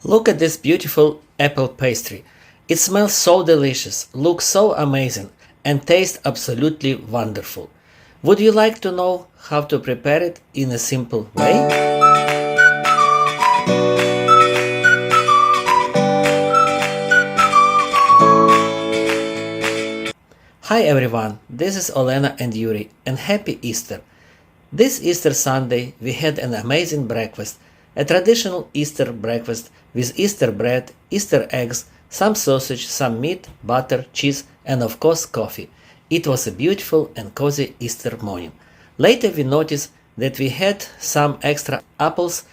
Look at this beautiful apple pastry. It smells so delicious, looks so amazing, and tastes absolutely wonderful. Would you like to know how to prepare it in a simple way? Hi everyone, this is Olena and Yuri, and happy Easter! This Easter Sunday we had an amazing breakfast, a traditional Easter breakfast with Easter bread, Easter eggs, some sausage, some meat, butter, cheese, and of course coffee. It was a beautiful and cozy Easter morning. Later we noticed that we had some extra apples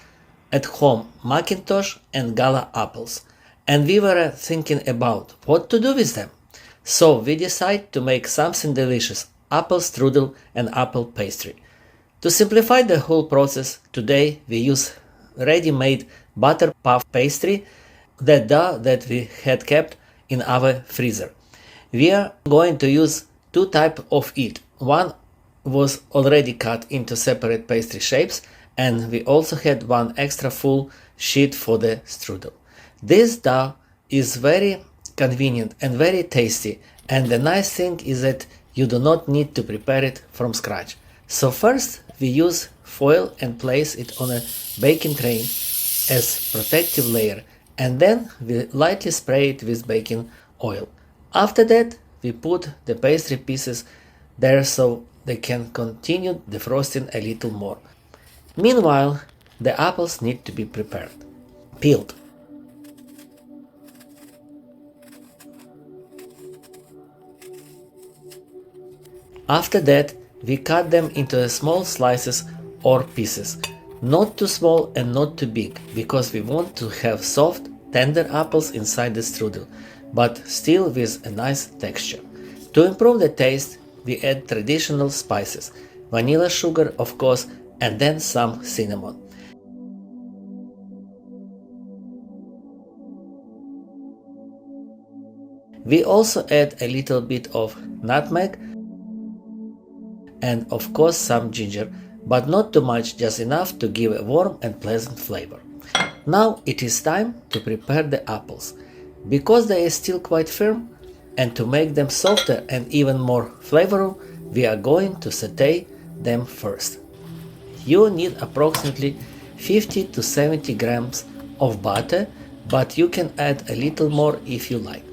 at home, Macintosh and Gala apples, and we were thinking about what to do with them. So we decided to make something delicious, apple strudel and apple pastry. To simplify the whole process, today we use ready-made butter puff pastry, the dough that we had kept in our freezer. We are going to use two types of it. One was already cut into separate pastry shapes, and we also had one extra full sheet for the strudel. This dough is very convenient and very tasty, and the nice thing is that you do not need to prepare it from scratch. So first we use foil and place it on a baking tray as protective layer, and then we lightly spray it with baking oil. After that we put the pastry pieces there so they can continue defrosting a little more. Meanwhile, the apples need to be prepared. Peeled. After that, we cut them into small slices or pieces, not too small and not too big, because we want to have soft, tender apples inside the strudel, but still with a nice texture. To improve the taste, we add traditional spices, vanilla sugar of course, and then some cinnamon. We also add a little bit of nutmeg and of course some ginger, but not too much, just enough to give a warm and pleasant flavor. Now it is time to prepare the apples. Because they are still quite firm, and to make them softer and even more flavorful, we are going to saute them first. You need approximately 50 to 70 grams of butter, but you can add a little more if you like.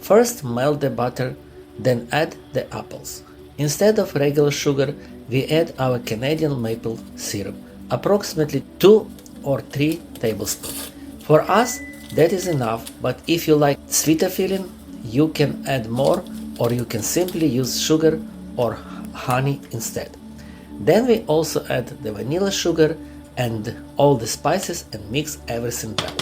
First melt the butter, then add the apples. Instead of regular sugar, we add our Canadian maple syrup, approximately 2 or 3 tablespoons. For us, that is enough, but if you like sweeter feeling, you can add more, or you can simply use sugar or honey instead. Then we also add the vanilla sugar and all the spices and mix everything well.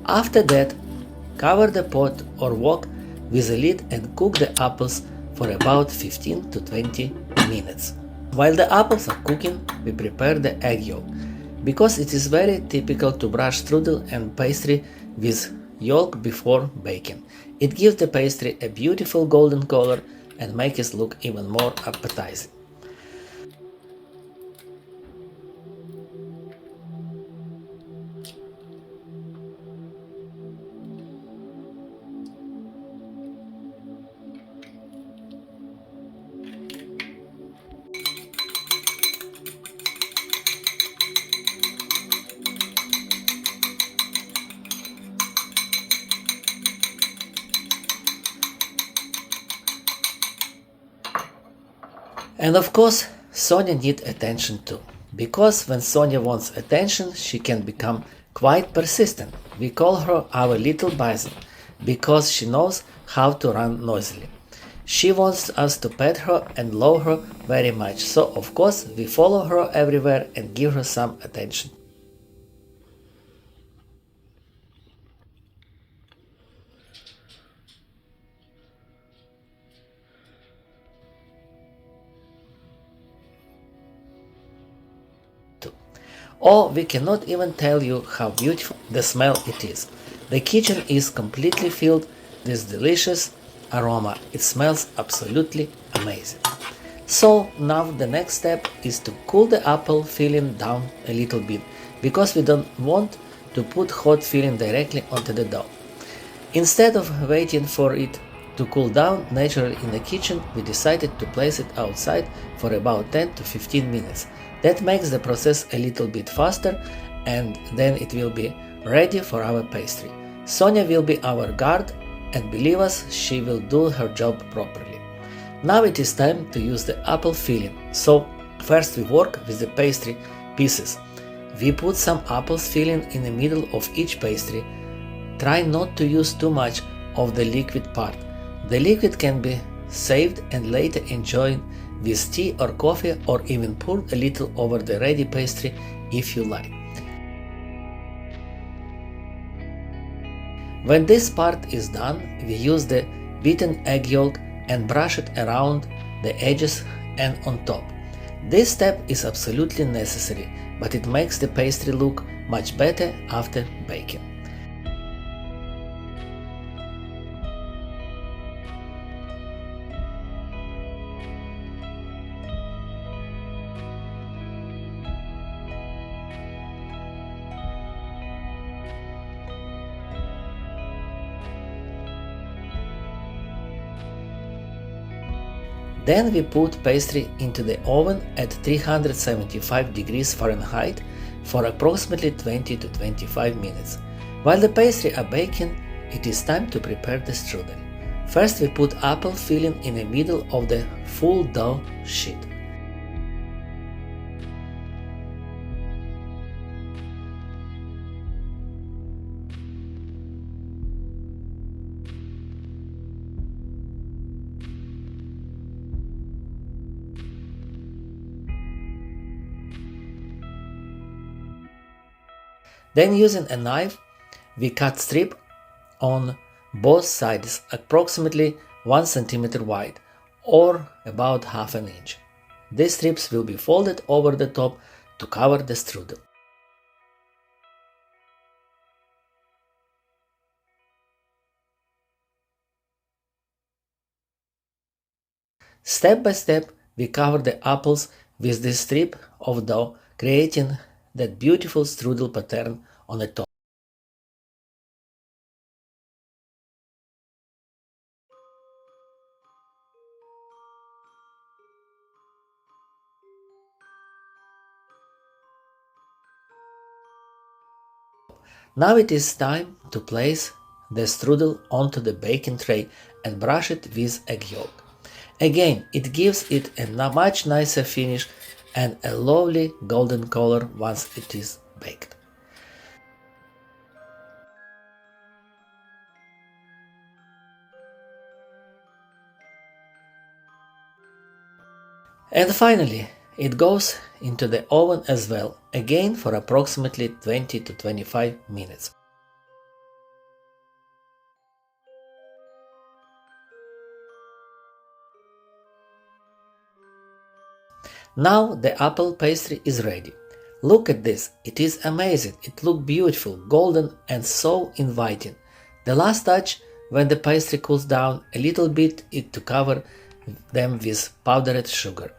After that, cover the pot or wok with a lid and cook the apples for about 15 to 20 minutes. While the apples are cooking, we prepare the egg yolk, because it is very typical to brush strudel and pastry with yolk before baking. It gives the pastry a beautiful golden color and makes it look even more appetizing. And of course, Sonia needs attention too. Because when Sonia wants attention, she can become quite persistent. We call her our little bison, because she knows how to run noisily. She wants us to pet her and love her very much, so of course we follow her everywhere and give her some attention. Oh, we cannot even tell you how beautiful the smell it is. The kitchen is completely filled with delicious aroma. It smells absolutely amazing. So now the next step is to cool the apple filling down a little bit, because we don't want to put hot filling directly onto the dough. Instead of waiting for it to cool down naturally in the kitchen, we decided to place it outside for about 10 to 15 minutes. That makes the process a little bit faster, and then it will be ready for our pastry. Sonia will be our guard, and believe us, she will do her job properly. Now it is time to use the apple filling. So first we work with the pastry pieces. We put some apples filling in the middle of each pastry. Try not to use too much of the liquid part. The liquid can be saved and later enjoyed with tea or coffee, or even poured a little over the ready pastry if you like. When this part is done, we use the beaten egg yolk and brush it around the edges and on top. This step is absolutely necessary, but it makes the pastry look much better after baking. Then we put pastry into the oven at 375 degrees Fahrenheit for approximately 20 to 25 minutes. While the pastry are baking, it is time to prepare the strudel. First we put apple filling in the middle of the full dough sheet. Then using a knife, we cut strip on both sides approximately 1 cm wide, or about half an inch. These strips will be folded over the top to cover the strudel. Step by step, we cover the apples with this strip of dough, creating that beautiful strudel pattern on the top. Now it is time to place the strudel onto the baking tray and brush it with egg yolk. Again, it gives it a much nicer finish and a lovely golden color once it is baked. And finally, it goes into the oven as well, again for approximately 20 to 25 minutes. Now the apple pastry is ready. Look at this, it is amazing, it looks beautiful, golden and so inviting. The last touch, when the pastry cools down a little bit, is to cover them with powdered sugar.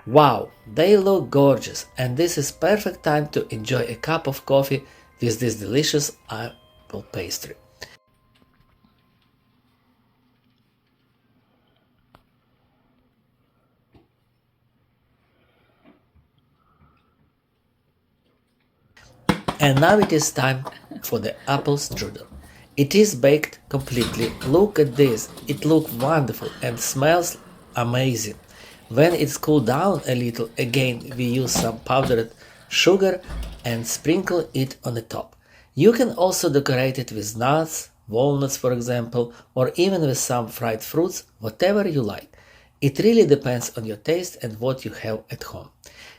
Wow, they look gorgeous, and this is perfect time to enjoy a cup of coffee with this delicious apple pastry. And now it is time for the apple strudel. It is baked completely. Look at this, it looks wonderful and smells amazing. When it's cooled down a little, again we use some powdered sugar and sprinkle it on the top. You can also decorate it with nuts, walnuts for example, or even with some fried fruits, whatever you like. It really depends on your taste and what you have at home.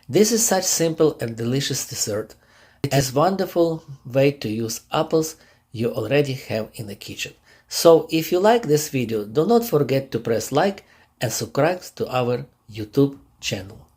This is such simple and delicious dessert. It is a wonderful way to use apples you already have in the kitchen. So if you like this video, do not forget to press like and subscribe to our YouTube channel.